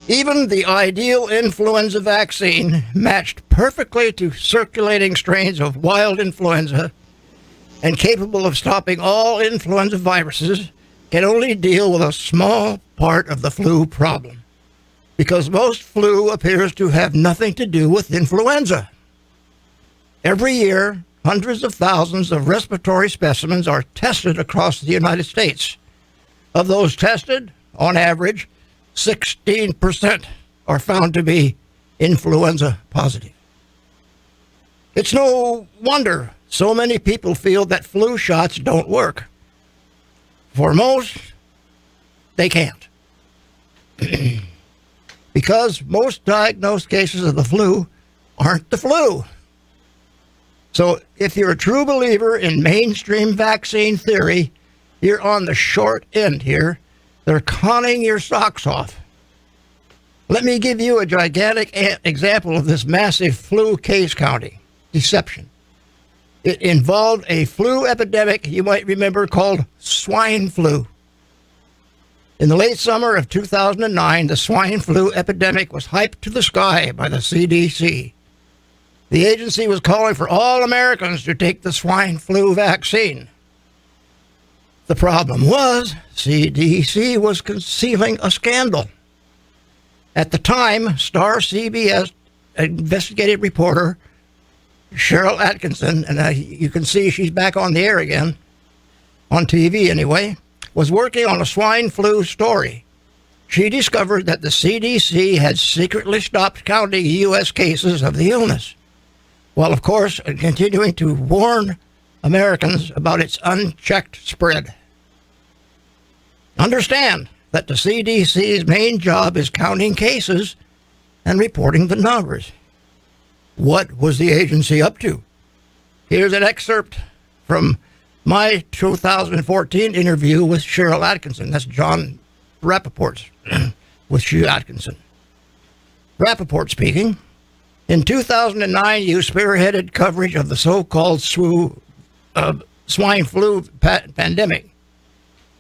Even the ideal influenza vaccine, matched perfectly to circulating strains of wild influenza and capable of stopping all influenza viruses, can only deal with a small part of the flu problem, because most flu appears to have nothing to do with influenza. Every year, hundreds of thousands of respiratory specimens are tested across the United States. Of those tested, on average, 16% are found to be influenza positive. It's no wonder so many people feel that flu shots don't work. For most, they can't. Because most diagnosed cases of the flu aren't the flu. So if you're a true believer in mainstream vaccine theory, you're on the short end here. They're conning your socks off. Let me give you a gigantic example of this massive flu case counting deception. It involved a flu epidemic you might remember called swine flu. In the late summer of 2009, the swine flu epidemic was hyped to the sky by the CDC. The agency was calling for all Americans to take the swine flu vaccine. The problem was, CDC was concealing a scandal. At the time, star CBS investigative reporter Cheryl Atkinson, and you can see she's back on the air again, on TV anyway, was working on a swine flu story. She discovered that the CDC had secretly stopped counting U.S. cases of the illness, while of course continuing to warn Americans about its unchecked spread. Understand that the CDC's main job is counting cases and reporting the numbers. What was the agency up to? Here's an excerpt from my 2014 interview with Cheryl Atkinson. That's John Rappaport's with Cheryl Atkinson. Rappaport speaking. In 2009, you spearheaded coverage of the so-called swine flu pandemic.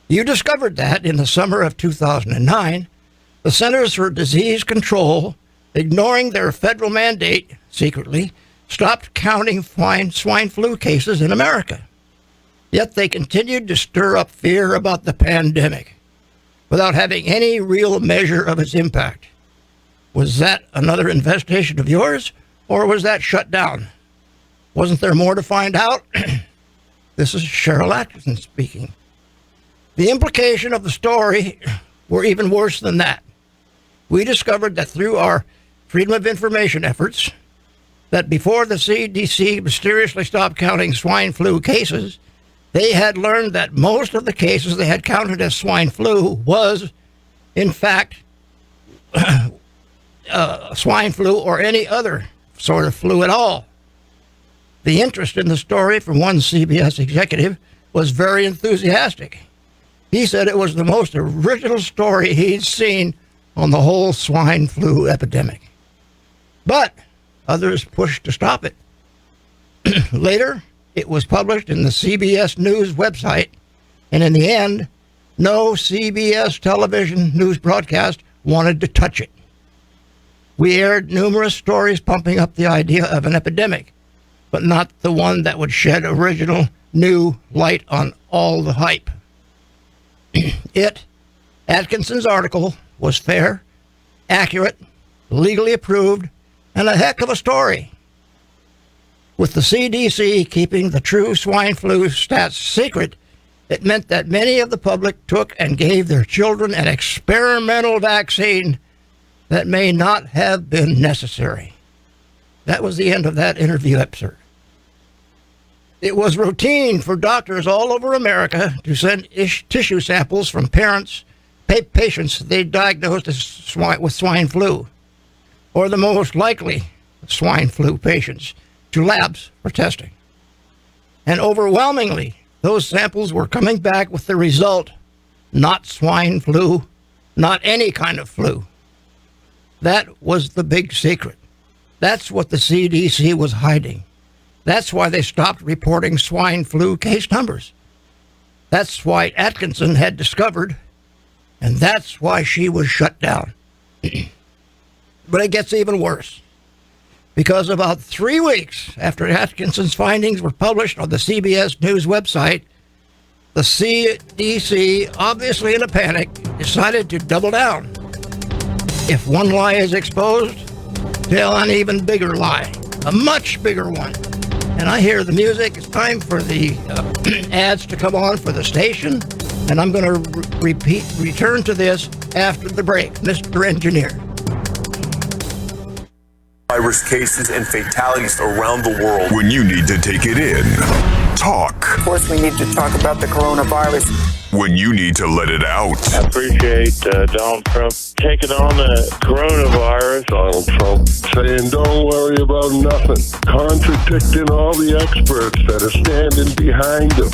You discovered that in the summer of 2009, the Centers for Disease Control, ignoring their federal mandate, secretly stopped counting swine flu cases in America. Yet they continued to stir up fear about the pandemic without having any real measure of its impact. Was that another investigation of yours, or was that shut down? Wasn't there more to find out? This is Cheryl Atkinson speaking. The implication of the story were even worse than that. We discovered that through our Freedom of Information efforts, that before the CDC mysteriously stopped counting swine flu cases, they had learned that most of the cases they had counted as swine flu was, in fact, swine flu or any other sort of flu at all. The interest in the story from one CBS executive was very enthusiastic. He said it was the most original story he'd seen on the whole swine flu epidemic. But others pushed to stop it. Later, it was published in the CBS News website, and in the end, no CBS television news broadcast wanted to touch it. We aired numerous stories pumping up the idea of an epidemic, but not the one that would shed original, new light on all the hype. Atkinson's article, was fair, accurate, legally approved, and a heck of a story. With the CDC keeping the true swine flu stats secret, it meant that many of the public took and gave their children an experimental vaccine that may not have been necessary. That was the end of that interview episode. It was routine for doctors all over America to send tissue samples from patients they diagnosed with swine flu, or the most likely swine flu patients, to labs for testing. And overwhelmingly, those samples were coming back with the result, not swine flu, not any kind of flu. That was the big secret. That's what the CDC was hiding. That's why they stopped reporting swine flu case numbers. That's why Atkinson had discovered, and that's why she was shut down. But it gets even worse. Because about 3 weeks after Atkinson's findings were published on the CBS News website, the CDC, obviously in a panic, decided to double down. If one lie is exposed, tell an even bigger lie, a much bigger one. And I hear the music. It's time for the ads to come on for the station, and I'm going to return to this after the break, Mr. Engineer. Virus cases and fatalities around the world. When you need to take it in, talk. Of course, we need to talk about the coronavirus. When you need to let it out. I appreciate Donald Trump taking on the coronavirus. Donald Trump saying, don't worry about nothing. Contradicting all the experts that are standing behind him.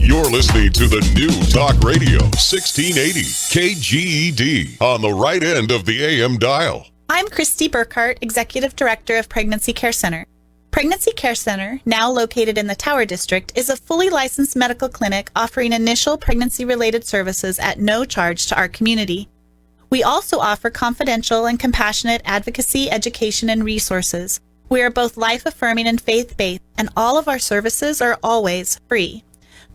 You're listening to the new Talk Radio 1680 KGED on the right end of the AM dial. I'm Christy Burkhart, Executive Director of Pregnancy Care Center. Pregnancy Care Center, now located in the Tower District, is a fully licensed medical clinic offering initial pregnancy-related services at no charge to our community. We also offer confidential and compassionate advocacy, education, and resources. We are both life-affirming and faith-based, and all of our services are always free.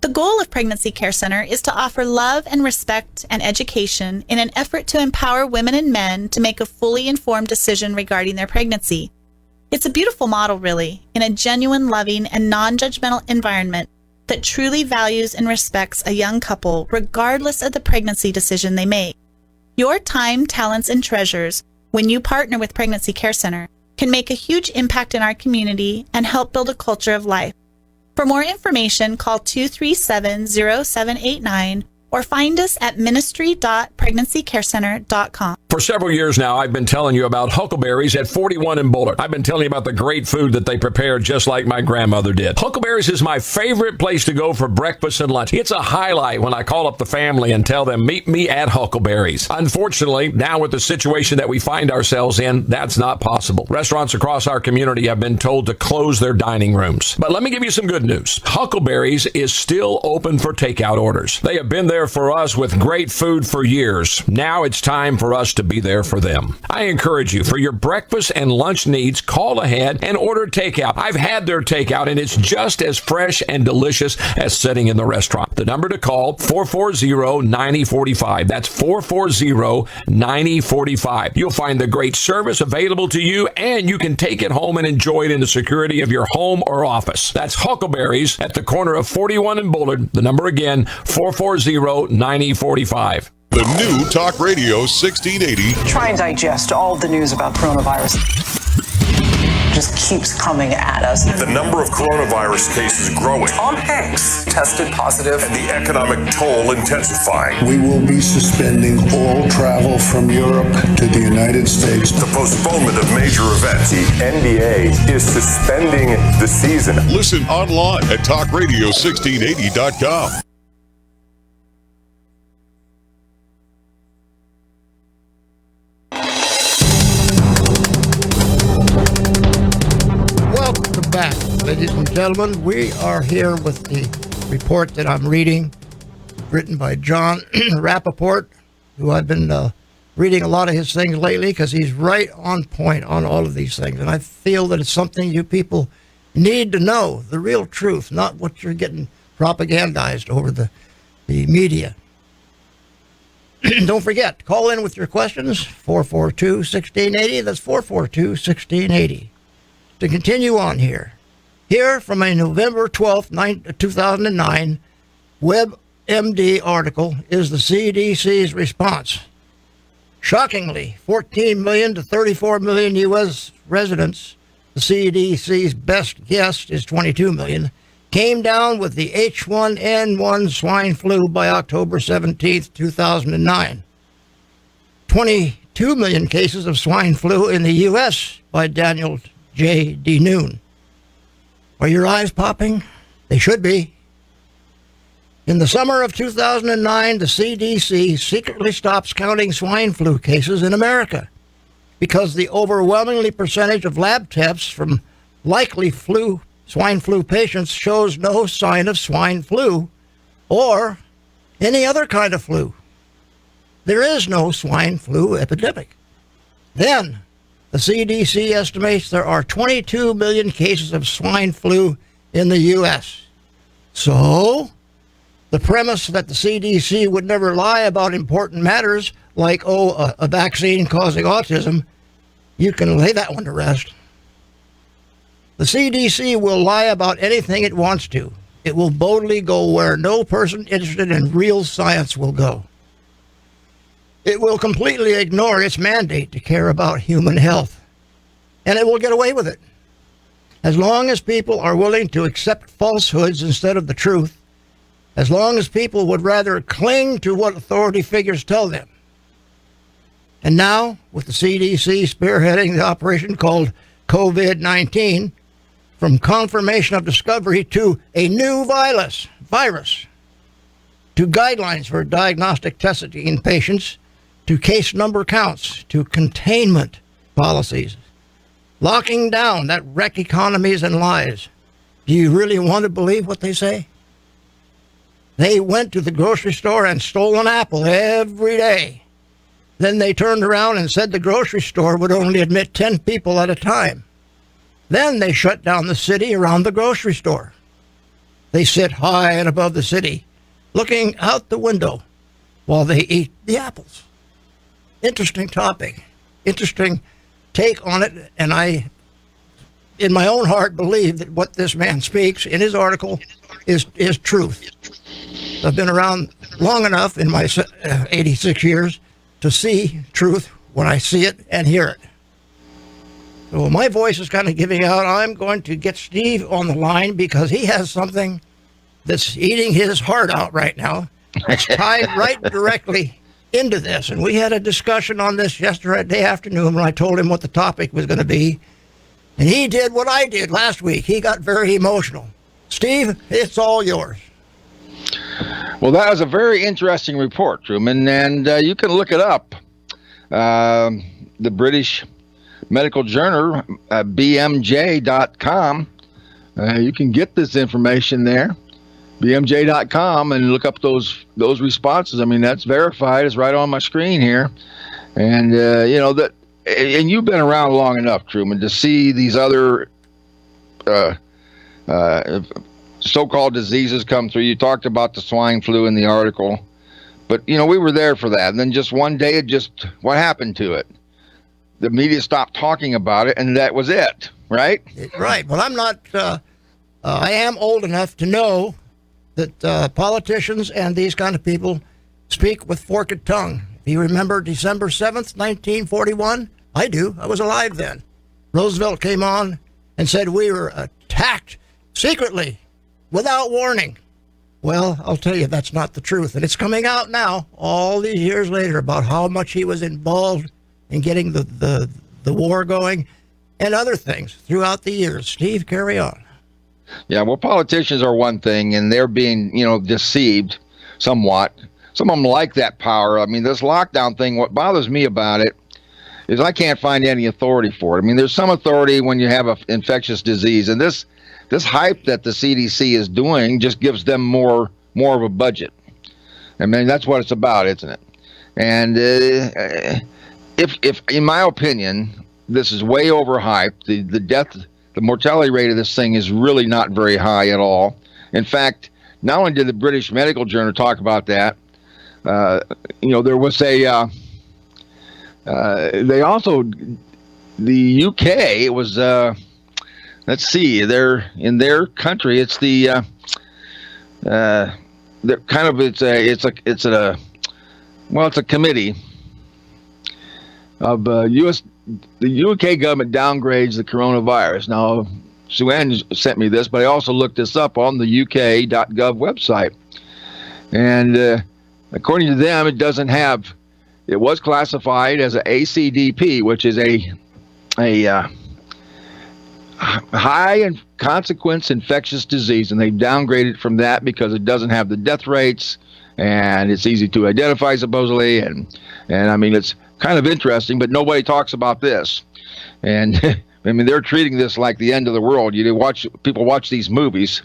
The goal of Pregnancy Care Center is to offer love and respect and education in an effort to empower women and men to make a fully informed decision regarding their pregnancy. It's a beautiful model, really, in a genuine, loving, and non-judgmental environment that truly values and respects a young couple regardless of the pregnancy decision they make. Your time, talents, and treasures, when you partner with Pregnancy Care Center, can make a huge impact in our community and help build a culture of life. For more information, call 237-0789 or find us at ministry.pregnancycarecenter.com. For several years now, I've been telling you about Huckleberries at 41 in Bullard. I've been telling you about the great food that they prepare just like my grandmother did. Huckleberries is my favorite place to go for breakfast and lunch. It's a highlight when I call up the family and tell them, meet me at Huckleberries. Unfortunately, now with the situation that we find ourselves in, that's not possible. Restaurants across our community have been told to close their dining rooms. But let me give you some good news. Huckleberries is still open for takeout orders. They have been there for us with great food for years. Now it's time for us to be there for them. I encourage you, for your breakfast and lunch needs, call ahead and order takeout. I've had their takeout and it's just as fresh and delicious as sitting in the restaurant. The number to call, 440-9045. That's 440-9045. You'll find the great service available to you, and you can take it home and enjoy it in the security of your home or office. That's Huckleberries at the corner of 41 and Bullard. The number again, 440-9045. The new Talk Radio 1680. Try and digest all the news about coronavirus. Just keeps coming at us. The number of coronavirus cases growing. Tom Hanks tested positive. And the economic toll intensifying. We will be suspending all travel from Europe to the United States. The postponement of major events. The NBA is suspending the season. Listen online at talkradio1680.com. Back, ladies and gentlemen, we are here with the report that I'm reading, written by John Rappaport, who I've been reading a lot of his things lately because he's right on point on all of these things. And I feel that it's something you people need to know, the real truth, not what you're getting propagandized over the media. Don't forget, call in with your questions, 442-1680. That's 442-1680. To continue on here from a November 12th, 2009 WebMD article is the CDC's response. Shockingly, 14 million to 34 million U.S. residents, the CDC's best guess is 22 million, came down with the H1N1 swine flu by October 17th, 2009. 22 million cases of swine flu in the U.S. by Daniel J.D. Noon. Are your eyes popping? They should be. In the summer of 2009, the CDC secretly stops counting swine flu cases in America because the overwhelmingly percentage of lab tests from likely swine flu patients shows no sign of swine flu or any other kind of flu. there is no swine flu epidemic. Then, the CDC estimates there are 22 million cases of swine flu in the U.S. So, the premise that the CDC would never lie about important matters like, a vaccine causing autism, you can lay that one to rest. The CDC will lie about anything it wants to. It will boldly go where no person interested in real science will go. It will completely ignore its mandate to care about human health. And it will get away with it. As long as people are willing to accept falsehoods instead of the truth, as long as people would rather cling to what authority figures tell them. And now, with the CDC spearheading the operation called COVID-19, from confirmation of discovery to a new virus, to guidelines for diagnostic testing in patients, to case number counts, to containment policies, locking down that wreck economies and lives. Do you really want to believe what they say? They went to the grocery store and stole an apple every day. Then they turned around and said the grocery store would only admit 10 people at a time. Then they shut down the city around the grocery store. They sit high and above the city, looking out the window while they eat the apples. Interesting topic, interesting take on it, and I, in my own heart, believe that what this man speaks in his article is truth. I've been around long enough in my 86 years to see truth when I see it and hear it. So my voice is kind of giving out. I'm going to get Steve on the line because he has something that's eating his heart out right now. It's tied right directly into this. And we had a discussion on this yesterday afternoon when I told him what the topic was going to be. And he did what I did last week. He got very emotional. Steve, it's all yours. Well, that was a very interesting report, Truman, and you can look it up. The British Medical Journal, bmj.com. You can get this information there, bmj.com, and look up those responses. I mean, that's verified. It's right on my screen here. And, and you've been around long enough, Truman, to see these other so-called diseases come through. You talked about the swine flu in the article, but we were there for that. And then just one day, what happened to it? The media stopped talking about it, and that was it, right? Right. Well, I'm not. I am old enough to know that politicians and these kind of people speak with forked tongue. If you remember December 7th, 1941, I do. I was alive then. Roosevelt came on and said we were attacked secretly, without warning. Well, I'll tell you, that's not the truth. And it's coming out now, all these years later, about how much he was involved in getting the war going and other things throughout the years. Steve, carry on. Yeah, well, politicians are one thing, and they're being, deceived somewhat. Some of them like that power. I mean, this lockdown thing, what bothers me about it is I can't find any authority for it. I mean, there's some authority when you have an infectious disease, and this hype that the CDC is doing just gives them more of a budget. I mean, that's what it's about, isn't it? And if in my opinion, this is way overhyped. The mortality rate of this thing is really not very high at all. In fact, not only did the British Medical Journal talk about that, there was they also, the UK, it was, let's see, in their country, it's the, it's a committee of the UK government downgrades the coronavirus. Now, Sue-Ann sent me this, but I also looked this up on the UK.gov website. And according to them, it was classified as an ACDP, which is a high in consequence infectious disease, and they've downgraded from that because it doesn't have the death rates, and it's easy to identify supposedly, and I mean, it's kind of interesting, but nobody talks about this. And I mean, they're treating this like the end of the world. People watch these movies,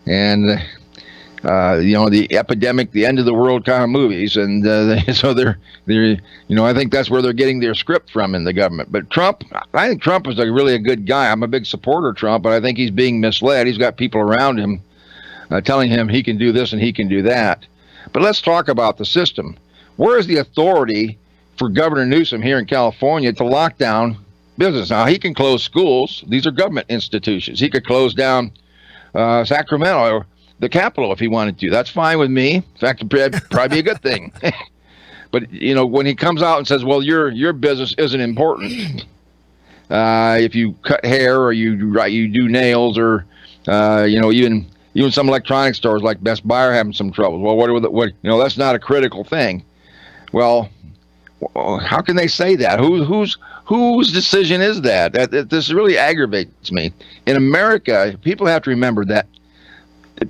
and the epidemic, the end of the world kind of movies, and so they're I think that's where they're getting their script from in the government. But Trump, I think Trump is really a good guy. I'm a big supporter of Trump, but I think he's being misled. He's got people around him telling him he can do this and he can do that. But let's talk about the system. Where is the authority for Governor Newsom here in California to lock down business? Now, he can close schools. These are government institutions. He could close down Sacramento or the Capitol if he wanted to. That's fine with me. In fact, it'd probably be a good thing. But, when he comes out and says, well, your business isn't important. If you cut hair or you do nails or, even some electronic stores like Best Buy are having some trouble. Well, that's not a critical thing. Well, how can they say that? Whose decision is that? This really aggravates me. In America, people have to remember that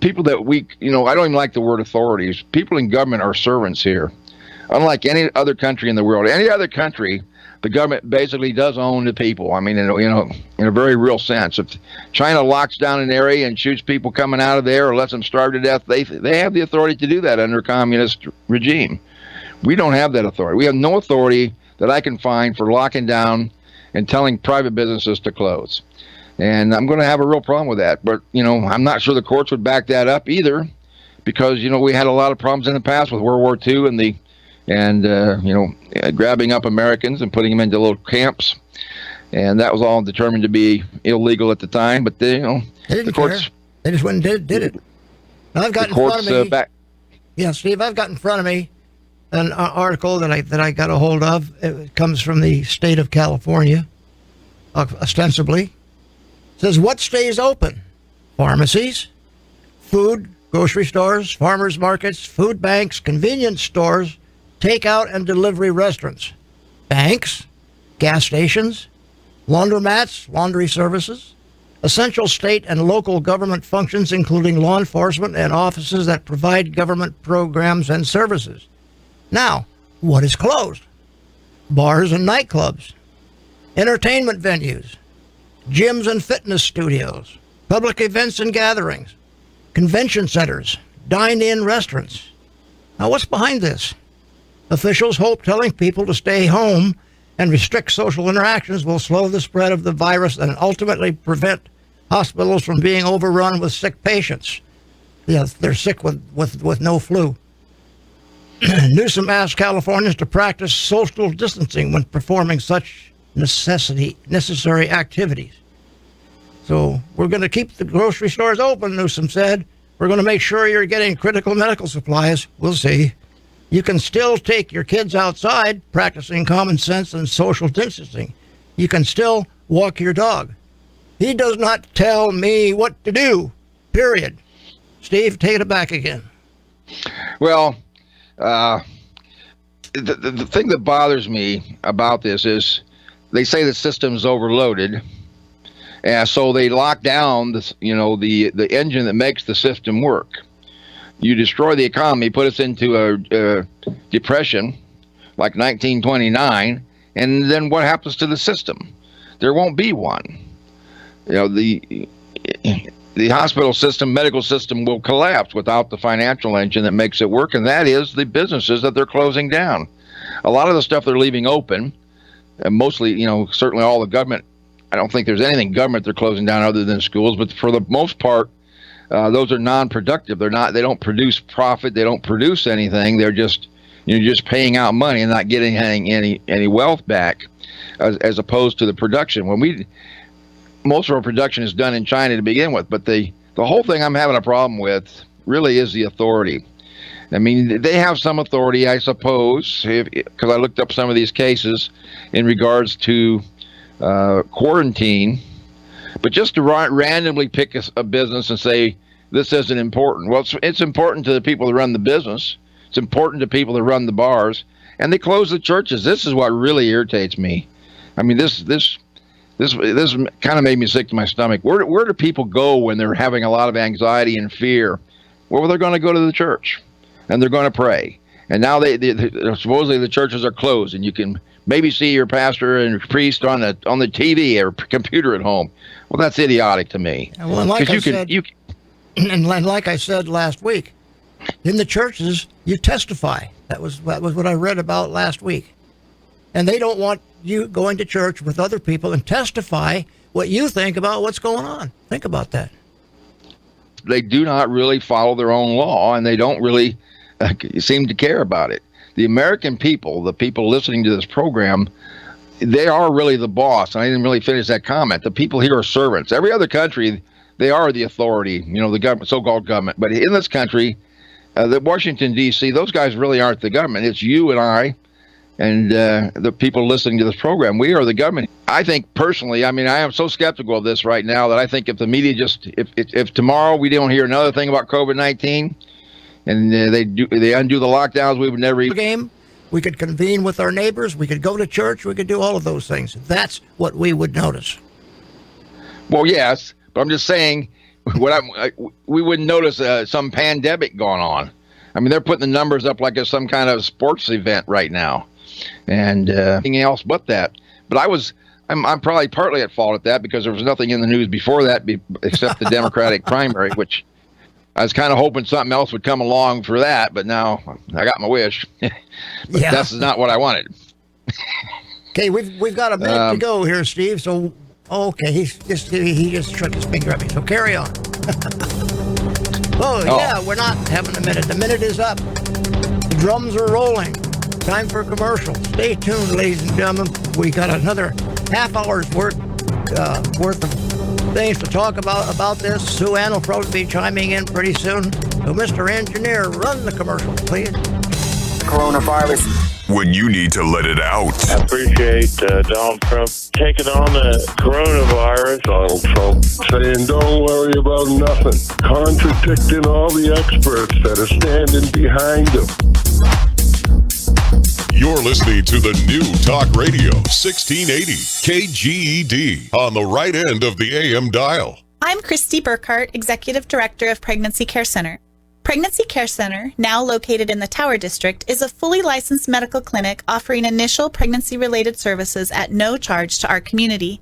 people that I don't even like the word authorities. People in government are servants here. Unlike any other country in the world, any other country, the government basically does own the people. I mean, in a very real sense. If China locks down an area and shoots people coming out of there or lets them starve to death, they have the authority to do that under a communist regime. We don't have that authority. We have no authority that I can find for locking down and telling private businesses to close. And I'm going to have a real problem with that. But, I'm not sure the courts would back that up either because, we had a lot of problems in the past with World War II and grabbing up Americans and putting them into little camps. And that was all determined to be illegal at the time. But, they didn't care. They just went and did it. Now, I've got in front of me. Yeah, Steve, I've got in front of me an article that I got a hold of. It comes from the state of California, ostensibly. It says, what stays open? Pharmacies, food, grocery stores, farmers markets, food banks, convenience stores, takeout and delivery restaurants, banks, gas stations, laundromats, laundry services, essential state and local government functions, including law enforcement and offices that provide government programs and services. Now, what is closed? Bars and nightclubs, entertainment venues, gyms and fitness studios, public events and gatherings, convention centers, dine-in restaurants. Now, what's behind this? Officials hope telling people to stay home and restrict social interactions will slow the spread of the virus and ultimately prevent hospitals from being overrun with sick patients. Yeah, they're sick with no flu. Newsom asked Californians to practice social distancing when performing such necessary activities. So we're going to keep the grocery stores open, Newsom said. We're going to make sure you're getting critical medical supplies. We'll see. You can still take your kids outside practicing common sense and social distancing. You can still walk your dog. He does not tell me what to do, period. Steve, take it back again. Well, the thing that bothers me about this is they say the system's overloaded, and so they lock down the engine that makes the system work. You destroy the economy, put us into a depression like 1929, and then what happens to the system? There won't be one. The hospital system, medical system will collapse without the financial engine that makes it work, and that is the businesses that they're closing down. A lot of the stuff they're leaving open, and mostly, certainly all the government, I don't think there's anything government they're closing down other than schools, but for the most part, those are non-productive. They don't produce profit. They don't produce anything. They're just paying out money and not getting any wealth back, as opposed to the production. Most of our production is done in China to begin with, but the whole thing I'm having a problem with really is the authority. I mean, they have some authority, I suppose, because I looked up some of these cases in regards to quarantine. But just to randomly pick a business and say, this isn't important. Well, it's important to the people that run the business. It's important to people that run the bars. And they close the churches. This is what really irritates me. I mean, this kind of made me sick to my stomach. Where do people go when they're having a lot of anxiety and fear? Well, they're going to go to the church, and they're going to pray. And now they supposedly the churches are closed, and you can maybe see your pastor and priest on the TV or computer at home. Well, that's idiotic to me. Well, like I said last week, in the churches, you testify. That was what I read about last week. And they don't want you going to church with other people and testify what you think about what's going on. Think about that. They do not really follow their own law, and they don't really seem to care about it. The American people, the people listening to this program, they are really the boss. And I didn't really finish that comment. The people here are servants. Every other country, they are the authority, the government, so-called government. But in this country, the Washington, D.C., those guys really aren't the government. It's you and I and the people listening to this program. We are the government. I think personally, I am so skeptical of this right now that I think if the media if tomorrow we don't hear another thing about COVID-19 and they undo the lockdowns, we would never game. We could convene with our neighbors. We could go to church. We could do all of those things. That's what we would notice. Well, yes, but I'm just saying we wouldn't notice some pandemic going on. They're putting the numbers up like it's some kind of sports event right now. And anything else but that. But I'm probably partly at fault at that because there was nothing in the news before that except the Democratic primary, which I was kind of hoping something else would come along for that. But now I got my wish. But that's not what I wanted. Okay, we've got a minute to go here, Steve. So okay, he just shook his finger at me. So carry on. Yeah, we're not having a minute. The minute is up. The drums are rolling. Time for a commercial. Stay tuned, ladies and gentlemen. We got another half hour's worth of things to talk about this. Sue Ann will probably be chiming in pretty soon. So, Mr. Engineer, run the commercial, please. Coronavirus. When you need to let it out. I appreciate Donald Trump taking on the coronavirus. Donald Trump saying, don't worry about nothing. Contradicting all the experts that are standing behind him. You're listening to the new Talk Radio 1680 KGED on the right end of the AM dial. I'm Christy Burkhart, Executive Director of Pregnancy Care Center. Pregnancy Care Center, now located in the Tower District, is a fully licensed medical clinic offering initial pregnancy-related services at no charge to our community.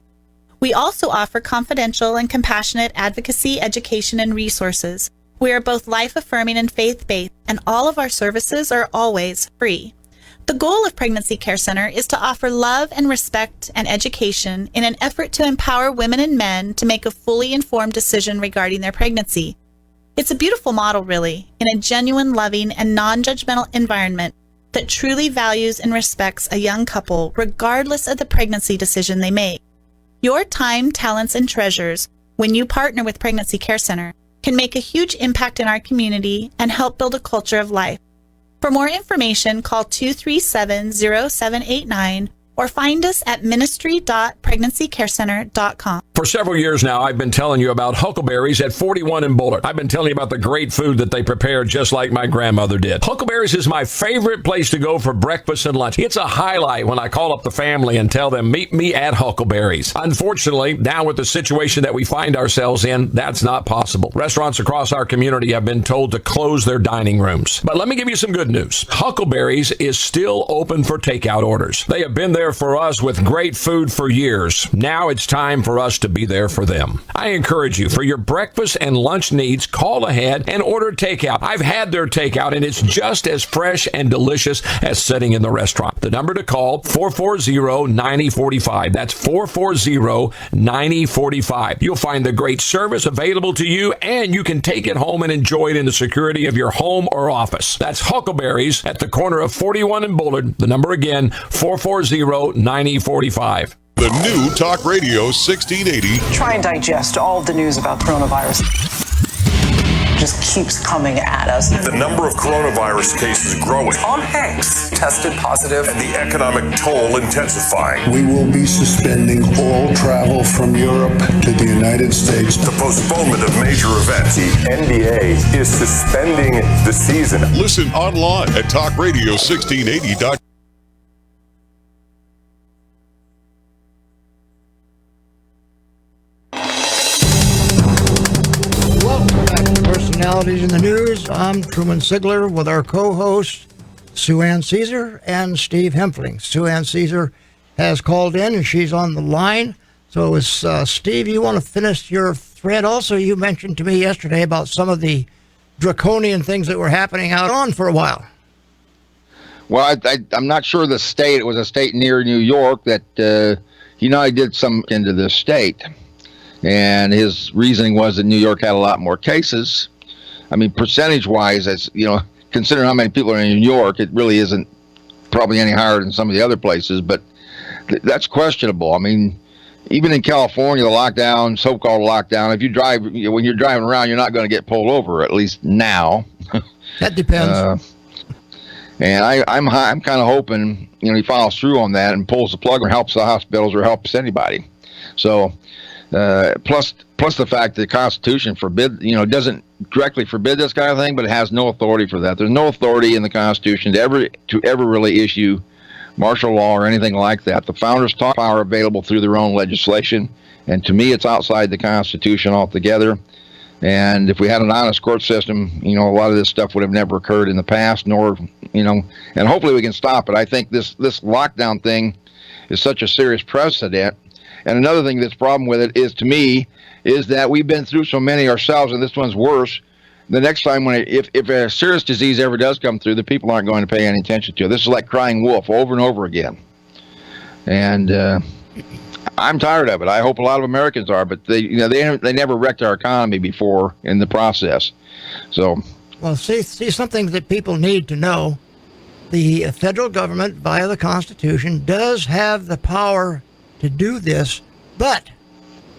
We also offer confidential and compassionate advocacy, education, and resources. We are both life-affirming and faith-based, and all of our services are always free. The goal of Pregnancy Care Center is to offer love and respect and education in an effort to empower women and men to make a fully informed decision regarding their pregnancy. It's a beautiful model, really, in a genuine, loving, and non-judgmental environment that truly values and respects a young couple regardless of the pregnancy decision they make. Your time, talents, and treasures, when you partner with Pregnancy Care Center, can make a huge impact in our community and help build a culture of life. For more information, call 237-0789 or find us at ministry.pregnancycarecenter.com. For several years now, I've been telling you about Huckleberries at 41 in Boulder. I've been telling you about the great food that they prepare just like my grandmother did. Huckleberries is my favorite place to go for breakfast and lunch. It's a highlight when I call up the family and tell them, meet me at Huckleberries. Unfortunately, now with the situation that we find ourselves in, that's not possible. Restaurants across our community have been told to close their dining rooms. But let me give you some good news. Huckleberries is still open for takeout orders. They have been there for us with great food for years. Now it's time for us to be there for them. I encourage you, for your breakfast and lunch needs, call ahead and order takeout. I've had their takeout and it's just as fresh and delicious as sitting in the restaurant. The number to call, 440-9045. That's 440-9045. You'll find the great service available to you and you can take it home and enjoy it in the security of your home or office. That's Huckleberries at the corner of 41 and Bullard. The number again, 440-9045. The new Talk Radio 1680. Try and digest all of the news about coronavirus. Just keeps coming at us. The number of coronavirus cases growing. Tom Hanks tested positive. And the economic toll intensifying. We will be suspending all travel from Europe to the United States. The postponement of major events. The NBA is suspending the season. Listen online at talkradio1680.com. Personalities in the news. I'm Truman Sigler with our co-hosts Sue Ann Caesar and Steve Hempfling. Sue Ann Caesar has called in and she's on the line. So Steve, you want to finish your thread? Also, you mentioned to me yesterday about some of the draconian things that were happening out on for a while. Well, I'm not sure the state. It was a state near New York that he did some into this state. And his reasoning was that New York had a lot more cases. I mean, percentage-wise, as considering how many people are in New York, it really isn't probably any higher than some of the other places. But that's questionable. I mean, even in California, the lockdown, so-called lockdown, if you drive, when you're driving around, you're not going to get pulled over, at least now. That depends. And I'm kind of hoping, he follows through on that and pulls the plug or helps the hospitals or helps anybody. So, plus the fact that the Constitution doesn't directly forbid this kind of thing, but it has no authority for that. There's no authority in the Constitution to ever really issue martial law or anything like that. The founders taught power available through their own legislation, and to me, it's outside the Constitution altogether. And if we had an honest court system, a lot of this stuff would have never occurred in the past, nor, and hopefully we can stop it. I think this lockdown thing is such a serious precedent. And another thing that's problem with it is, to me, is that we've been through so many ourselves, and this one's worse. The next time if a serious disease ever does come through, the people aren't going to pay any attention to it. This is like crying wolf over and over again. And I'm tired of it. I hope a lot of Americans are, but they never wrecked our economy before in the process. So, well, see something that people need to know. The federal government, via the Constitution, does have the power to do this, but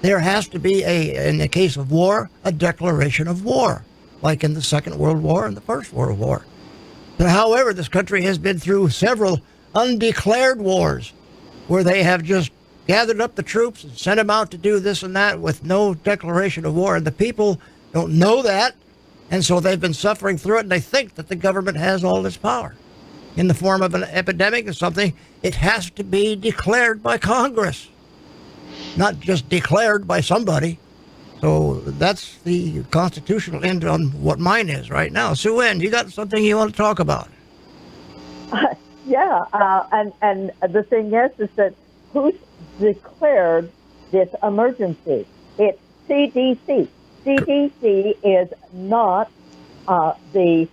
there has to be in the case of war, a declaration of war, like in the Second World War and the First World War. But however, this country has been through several undeclared wars where they have just gathered up the troops and sent them out to do this and that with no declaration of war. And the people don't know that, and so they've been suffering through it, and they think that the government has all this power. In the form of an epidemic or something, it has to be declared by Congress, not just declared by somebody. So that's the constitutional end on what mine is right now. Sue Ann, you got something you want to talk about? And the thing is that who's declared this emergency? It's CDC. CDC is not the...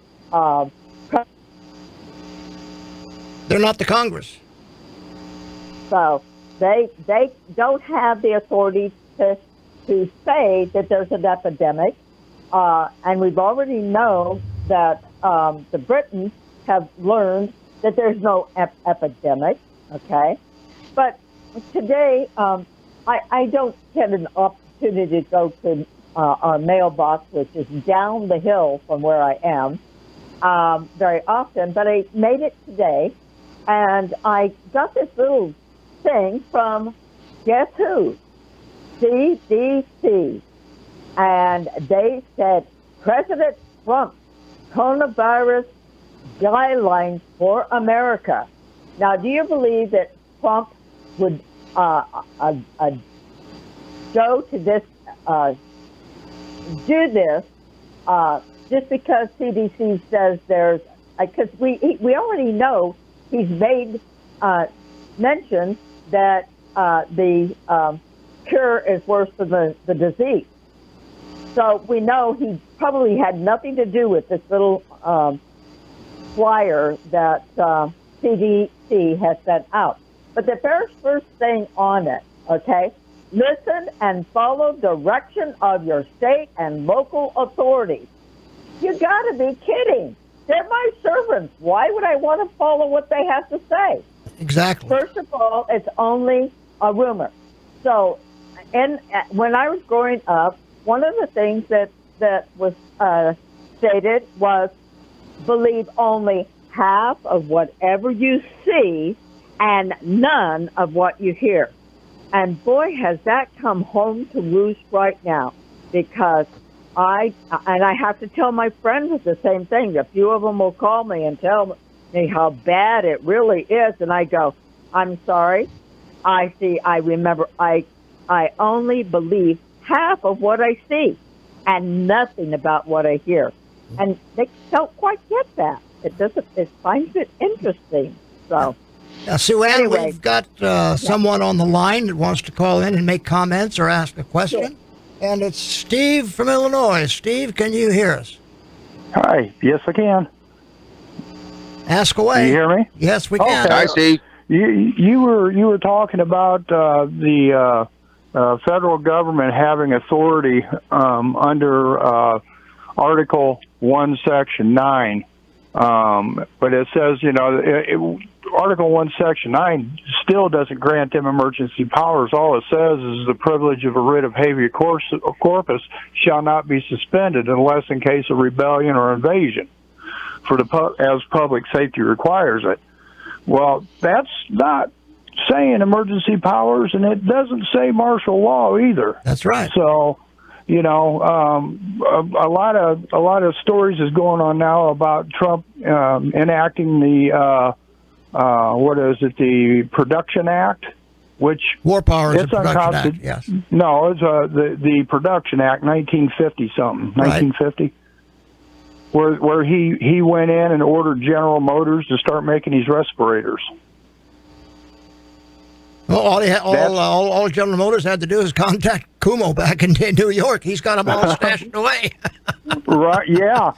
They're not the Congress. So they don't have the authority to say that there's an epidemic. And we've already known that the Britons have learned that there's no epidemic, okay? But today, I don't get an opportunity to go to our mailbox, which is down the hill from where I am, very often, but I made it today, and I got this little thing from, guess who? CDC. And they said, President Trump, coronavirus guidelines for America. Now, do you believe that Trump would go to this, do this, just because CDC says there's, because we already know he's made mention that the cure is worse than the disease. So we know he probably had nothing to do with this little flyer that CDC has sent out. But the very first thing on it, okay, listen and follow direction of your state and local authorities. You got to be kidding. They're my servants. Why would I want to follow what they have to say? Exactly. First of all, it's only a rumor. So when I was growing up, one of the things that was stated was believe only half of whatever you see and none of what you hear. And boy, has that come home to roost right now, because I have to tell my friends the same thing. A few of them will call me and tell me how bad it really is, and I go, I'm sorry. I remember, I only believe half of what I see and nothing about what I hear. And they don't quite get that. It finds it interesting. So, Sue Ann, anyway, we've got someone on the line that wants to call in and make comments or ask a question. Sure. And it's Steve from Illinois. Steve, can you hear us? Hi. Yes, I can. Ask away. Can you hear me? Yes, we can. Hi, Steve. You were talking about the federal government having authority under Article 1, Section 9. But it says, Article 1, Section 9 still doesn't grant them emergency powers. All it says is the privilege of a writ of habeas corpus shall not be suspended unless in case of rebellion or invasion, as public safety requires it. Well, that's not saying emergency powers, and it doesn't say martial law either. That's right. So, a lot of stories is going on now about Trump enacting the the Production Act, which War Powers and Production Act. Yes. No, it's the Production Act, 1950 something, 1950. Where he went in and ordered General Motors to start making these respirators. Well, all General Motors had to do is contact Cuomo back in New York. He's got them all stashed away. Right? Yeah.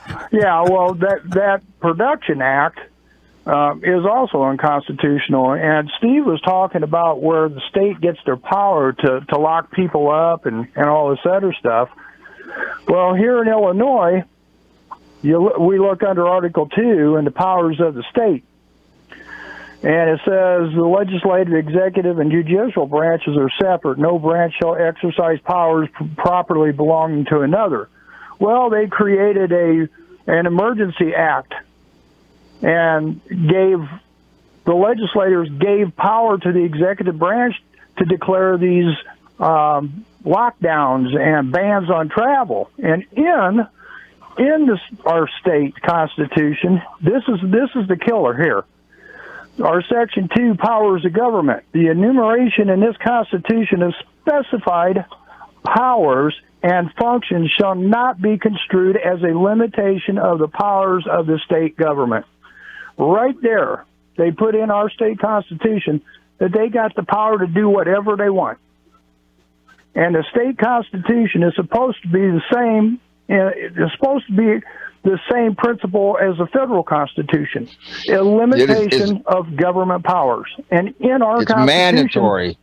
Well, that Production Act is also unconstitutional. And Steve was talking about where the state gets their power to lock people up and all this other stuff. Well, here in Illinois, we look under Article 2 and the powers of the state. And it says the legislative, executive, and judicial branches are separate. No branch shall exercise powers properly belonging to another. Well, they created an emergency act and the legislators gave power to the executive branch to declare these lockdowns and bans on travel. And in our state constitution, this is the killer here. Our Section 2 powers of government. The enumeration in this constitution of specified powers and functions shall not be construed as a limitation of the powers of the state government. Right there, they put in our state constitution that they got the power to do whatever they want. And the state constitution is supposed to be the same. It's supposed to be the same principle as the federal constitution, a limitation of government powers. And in our it's constitution, mandatory.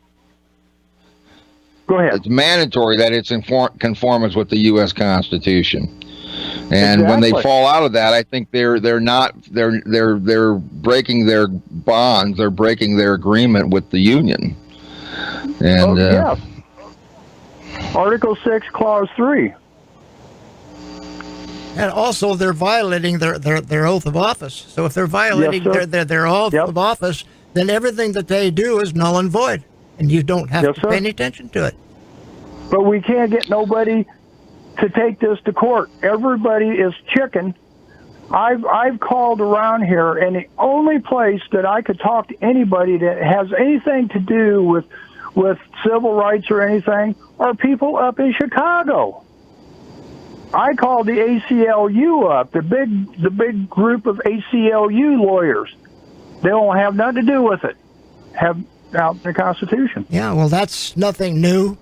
Go ahead. It's mandatory that it's in conformance with the U.S. Constitution. And when they fall out of that, I think they're breaking their bonds. They're breaking their agreement with the union. And yeah. Article 6, Clause 3. And also, they're violating their oath of office. So if they're violating their oath of office, then everything that they do is null and void, and you don't have to pay any attention to it. But we can't get nobody to take this to court. Everybody is chicken. I've called around here, and the only place that I could talk to anybody that has anything to do with civil rights or anything are people up in Chicago. I called the ACLU up, the big group of ACLU lawyers. They don't have nothing to do with it. Have out the Constitution. Yeah, well, that's nothing new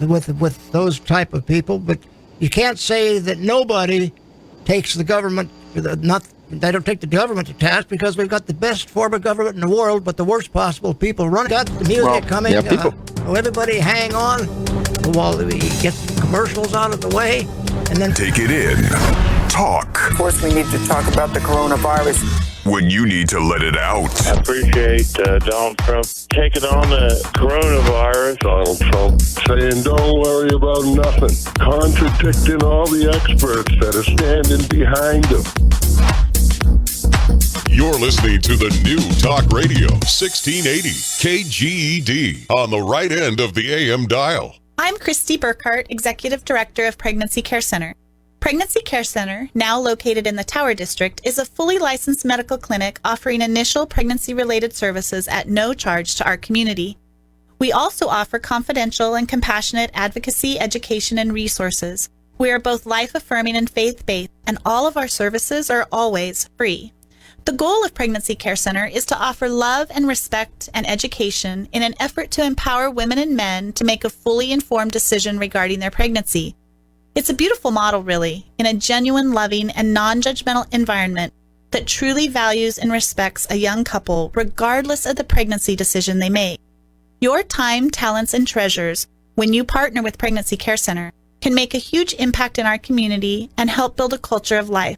with those type of people. But you can't say that nobody takes the government. They don't take the government to task because we've got the best form of government in the world, but the worst possible people running. Got the music coming. Yeah, everybody hang on while we get the commercials out of the way. And then take it in. Talk. Of course, we need to talk about the coronavirus. When you need to let it out. I appreciate Donald Trump taking on the coronavirus. Donald Trump saying, don't worry about nothing. Contradicting all the experts that are standing behind him. You're listening to the new Talk Radio 1680 KGED on the right end of the AM dial. I'm Christy Burkhart, Executive Director of Pregnancy Care Center. Pregnancy Care Center, now located in the Tower District, is a fully licensed medical clinic offering initial pregnancy-related services at no charge to our community. We also offer confidential and compassionate advocacy, education, and resources. We are both life-affirming and faith-based, and all of our services are always free. The goal of Pregnancy Care Center is to offer love and respect and education in an effort to empower women and men to make a fully informed decision regarding their pregnancy. It's a beautiful model, really, in a genuine, loving, and non-judgmental environment that truly values and respects a young couple regardless of the pregnancy decision they make. Your time, talents, and treasures, when you partner with Pregnancy Care Center, can make a huge impact in our community and help build a culture of life.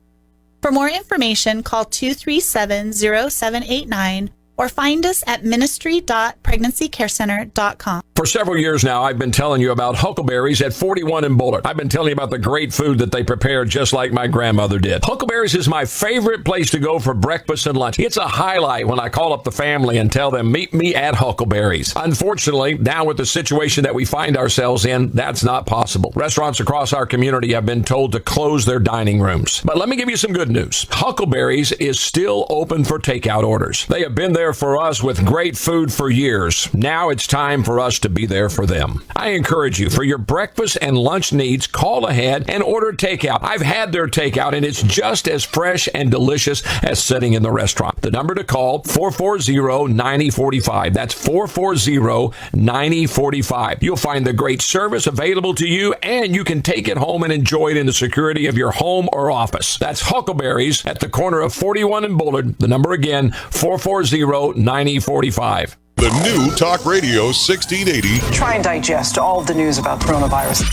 For more information, call 237-0789 or find us at ministry.pregnancycarecenter.com. For several years now, I've been telling you about Huckleberries at 41 in Boulder. I've been telling you about the great food that they prepare just like my grandmother did. Huckleberries is my favorite place to go for breakfast and lunch. It's a highlight when I call up the family and tell them, meet me at Huckleberries. Unfortunately, now with the situation that we find ourselves in, that's not possible. Restaurants across our community have been told to close their dining rooms. But let me give you some good news. Huckleberries is still open for takeout orders. They have been there for us with great food for years. Now it's time for us to be there for them. I encourage you, for your breakfast and lunch needs, call ahead and order takeout. I've had their takeout and it's just as fresh and delicious as sitting in the restaurant. The number to call, 440-9045. That's 440-9045. You'll find the great service available to you, and you can take it home and enjoy it in the security of your home or office. That's Huckleberries at the corner of 41 and Bullard. The number again, 440-9045. The new Talk Radio 1680. Try and digest all of the news about coronavirus.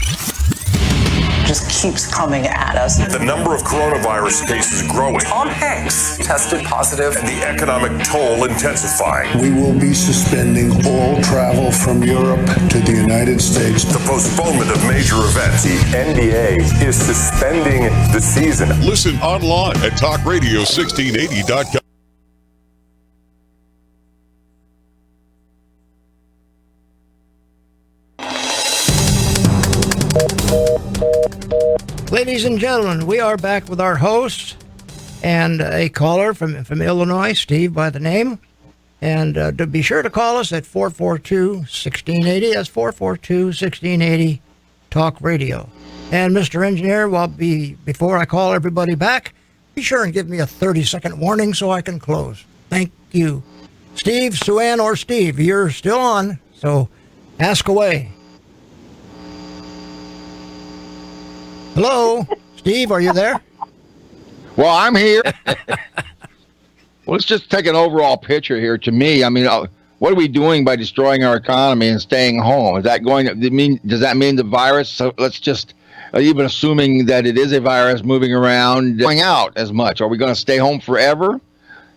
Just keeps coming at us. The number of coronavirus cases growing. Tom Hanks tested positive, and the economic toll intensifying. We will be suspending all travel from Europe to the United States. The postponement of major events. The NBA is suspending the season. Listen online at talkradio1680.com. Ladies and gentlemen, we are back with our host and a caller from Illinois, Steve by the name. And to be sure to call us at 442-1680. That's 442-1680 Talk Radio. And Mr. Engineer, before I call everybody back, be sure and give me a 30-second warning so I can close. Thank you. Steve, Sue Ann, or Steve, you're still on, so ask away. Hello, Steve, are you there? Well, I'm here. Well, let's just take an overall picture here. To me, I mean, what are we doing by destroying our economy and staying home? Is that does that mean the virus? So let's just, even assuming that it is a virus moving around, going out as much. Are we going to stay home forever?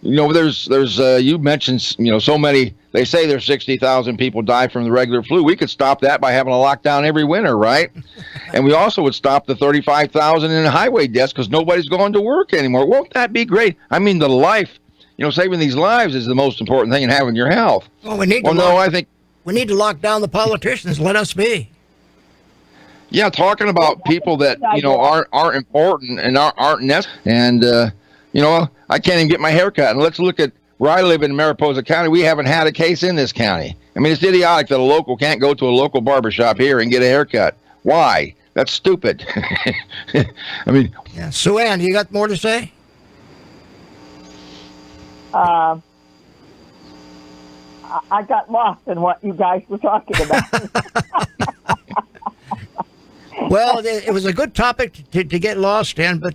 You know, there's you mentioned, so many. They say there's 60,000 people die from the regular flu. We could stop that by having a lockdown every winter, right? And we also would stop the 35,000 in highway deaths because nobody's going to work anymore. Won't that be great? I mean, the life, saving these lives is the most important thing in having your health. Well, we need to lock down the politicians. Let us be. Yeah, talking about people that aren't important and aren't necessary. And I can't even get my hair cut. And let's look at where I live in Mariposa County. We haven't had a case in this county. I mean, it's idiotic that a local can't go to a local barbershop here and get a haircut. Why? That's stupid. I mean, yeah. Sue Ann, you got more to say? I got lost in what you guys were talking about. Well, it was a good topic to get lost in, but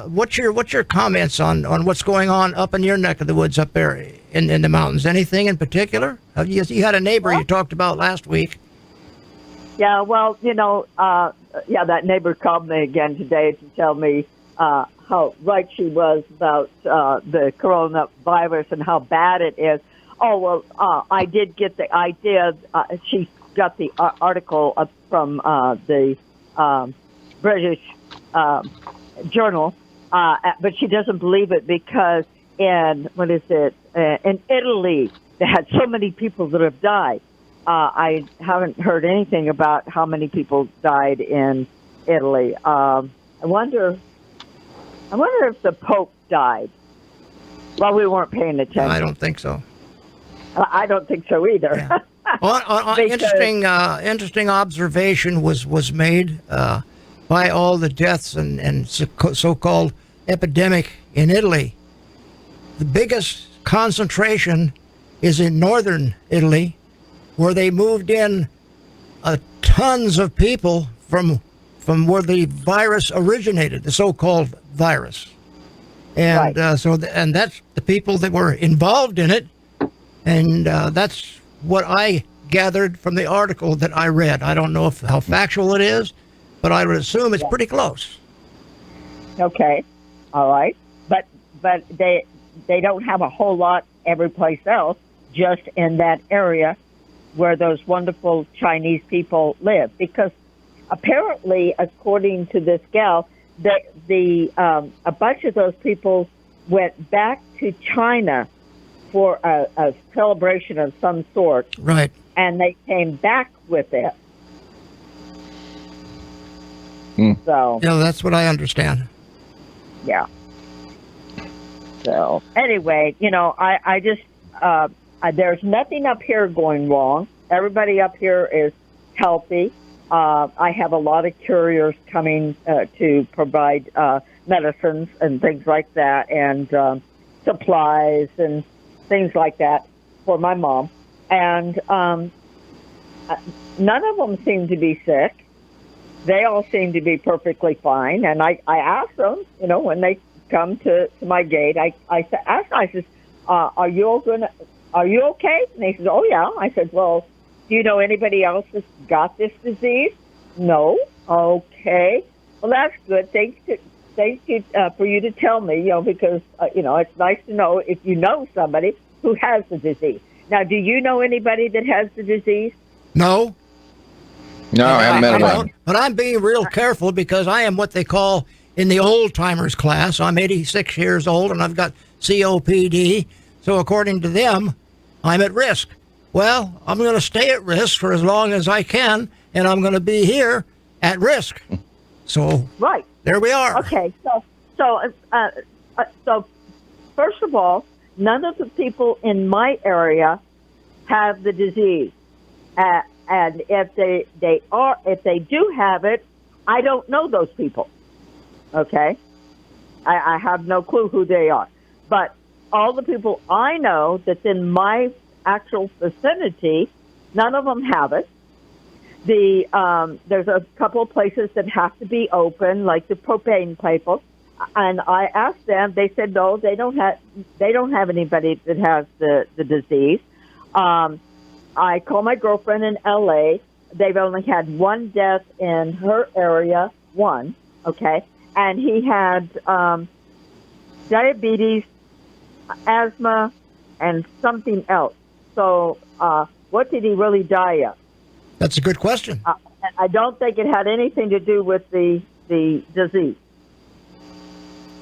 what's your comments on what's going on up in your neck of the woods up there in the mountains? Anything in particular? You had a neighbor you talked about last week. Yeah, well, that neighbor called me again today to tell me how right she was about the coronavirus and how bad it is. Oh, well, I did get the idea. She got the article from the British Journal, but she doesn't believe it because in Italy they had so many people that have died. I haven't heard anything about how many people died in Italy. I wonder if the Pope died. Well, we weren't paying attention. I don't think so. I don't think so either. Yeah. Interesting observation was made by all the deaths and so-called epidemic in Italy. The biggest concentration is in northern Italy, where they moved in tons of people from from where the virus originated, the so-called virus. And and that's the people that were involved in it. And that's what I gathered from the article that I read. I don't know how factual it is, but I would assume it's pretty close. Okay, all right, but they don't have a whole lot every place else, just in that area where those wonderful Chinese people live. Because apparently, according to this gal, a bunch of those people went back to China for a celebration of some sort. Right. And they came back with it. So. Yeah, that's what I understand. Yeah. So anyway, I just there's nothing up here going wrong. Everybody up here is healthy. I have a lot of couriers coming to provide medicines and things like that, and supplies and things like that for my mom. And none of them seem to be sick. They all seem to be perfectly fine. And I asked them, when they come to my gate, I said, are you okay? And they said, oh, yeah. I said, well, do you know anybody else that's got this disease? No. Okay. Well, that's good. Thank you for you to tell me, because, it's nice to know if you know somebody who has the disease. Now, do you know anybody that has the disease? No. No, I haven't met anyone. But I'm being real careful because I am what they call in the old-timers class. I'm 86 years old, and I've got COPD. So according to them, I'm at risk. Well, I'm going to stay at risk for as long as I can, and I'm going to be here at risk. So right there we are. Okay, so first of all, none of the people in my area have the disease, and if they do have it, I don't know those people. Okay, I have no clue who they are, but all the people I know that's in my actual vicinity, none of them have it. There's a couple of places that have to be open, like the propane people, and I asked them. They said no, they don't have anybody that has the disease. I called my girlfriend in LA. They've only had one death in her area, one, okay, and he had diabetes, asthma, and something else. So what did he really die of? That's a good question. I don't think it had anything to do with the disease.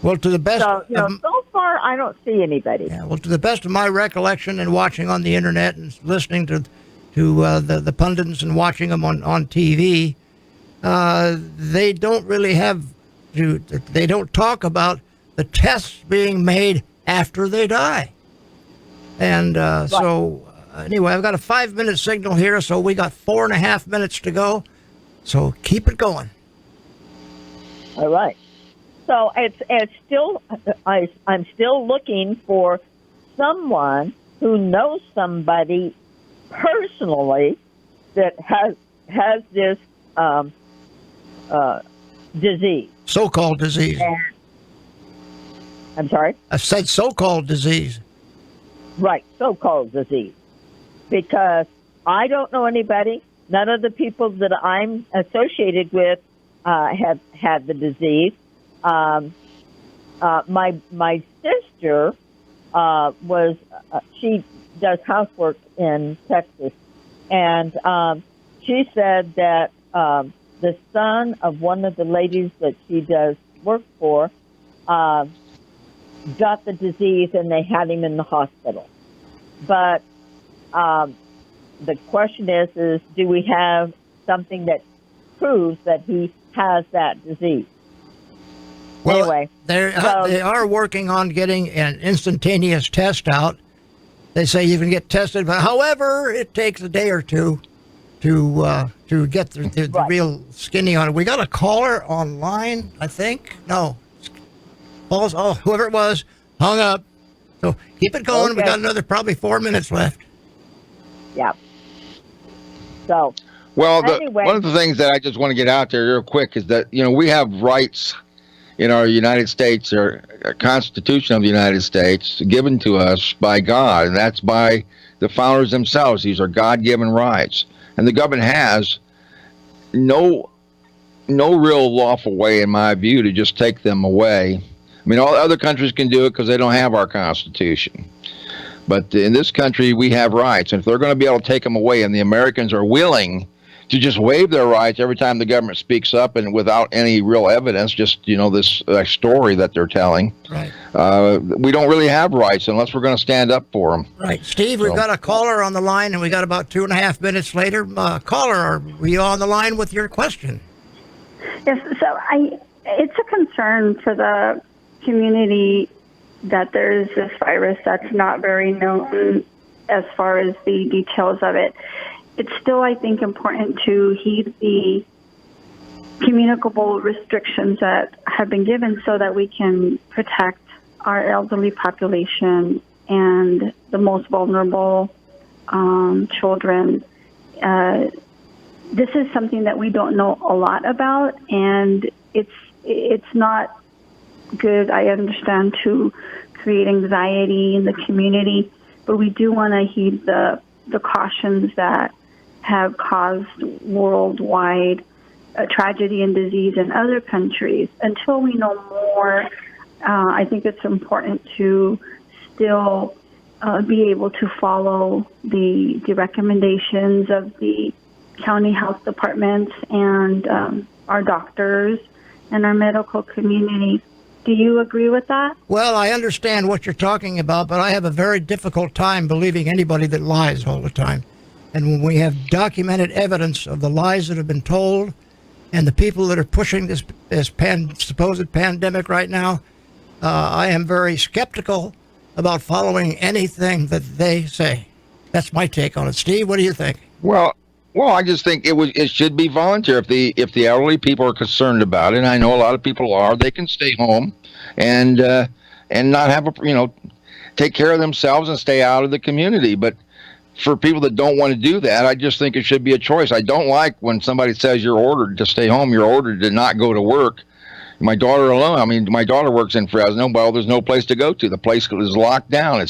Well, to the best, so far I don't see anybody. Yeah, well, to the best of my recollection and watching on the internet and listening to the pundits and watching them on TV, they don't really they don't talk about the tests being made after they die. And so anyway, I've got a 5-minute signal here, so we got 4.5 minutes to go. So keep it going. All right. So it's still I'm still looking for someone who knows somebody personally that has this disease. So-called disease. I'm sorry? I said so-called disease. Right, so-called disease. Because I don't know anybody. None of the people that I'm associated with have had the disease. My sister she does housework in Texas, and she said that the son of one of the ladies that she does work for got the disease, and they had him in the hospital. But the question is do we have something that proves that he has that disease? Well, anyway, they are working on getting an instantaneous test out. They say you can get tested, but however, it takes a day or two to get the real skinny on it. We got a caller online, I think. No, whoever it was hung up. So keep it going. Okay. We got another probably 4 minutes left. Yeah. So. Well, Anyway. one of the things that I just want to get out there real quick is that, we have rights in our United States, or Constitution of the United States, given to us by God, and that's by the founders themselves. These are God-given rights. And the government has no real lawful way, in my view, to just take them away. I mean, all other countries can do it because they don't have our Constitution. But in this country, we have rights. And if they're going to be able to take them away, and the Americans are willing to just waive their rights every time the government speaks up and without any real evidence, just, this story that they're telling, Right. We don't really have rights unless we're going to stand up for them. Right. Steve, we've got a caller on the line, and we got about 2.5 minutes later. Caller, are you on the line with your question? Yes, so it's a concern for the community that there's this virus that's not very known as far as the details of it. It's still, I think, important to heed the communicable restrictions that have been given so that we can protect our elderly population and the most vulnerable children. This is something that we don't know a lot about, and it's not good, I understand, to create anxiety in the community, but we do want to heed the cautions that have caused worldwide tragedy and disease in other countries. Until we know more, I think it's important to still be able to follow the recommendations of the county health departments and our doctors and our medical community. Do you agree with that? Well, I understand what you're talking about, but I have a very difficult time believing anybody that lies all the time. And when we have documented evidence of the lies that have been told and the people that are pushing this supposed pandemic right now, I am very skeptical about following anything that they say. That's my take on it. Steve, what do you think? Well, I just think it should be voluntary. If the elderly people are concerned about it, and I know a lot of people are, they can stay home and not have take care of themselves and stay out of the community. But for people that don't want to do that, I just think it should be a choice. I don't like when somebody says you're ordered to stay home, you're ordered to not go to work. My daughter alone, my daughter works in Fresno. Well, there's no place to go to. The place is locked down.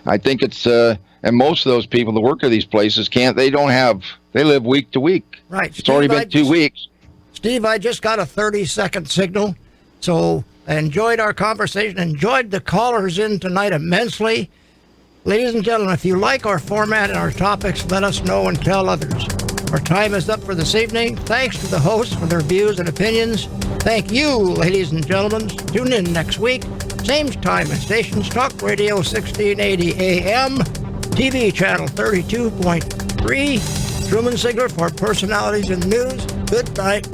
I think it's, and most of those people that work at these places they live week to week. Right. It's Steve, already been 2 weeks. Steve, I just got a 30-second signal, so I enjoyed our conversation, enjoyed the callers in tonight immensely. Ladies and gentlemen, if you like our format and our topics, let us know and tell others. Our time is up for this evening. Thanks to the hosts for their views and opinions. Thank you, ladies and gentlemen. Tune in next week. Same time and stations, Talk Radio 1680 AM, TV channel 32.3. Truman Sigler for Personalities in the News. Good night.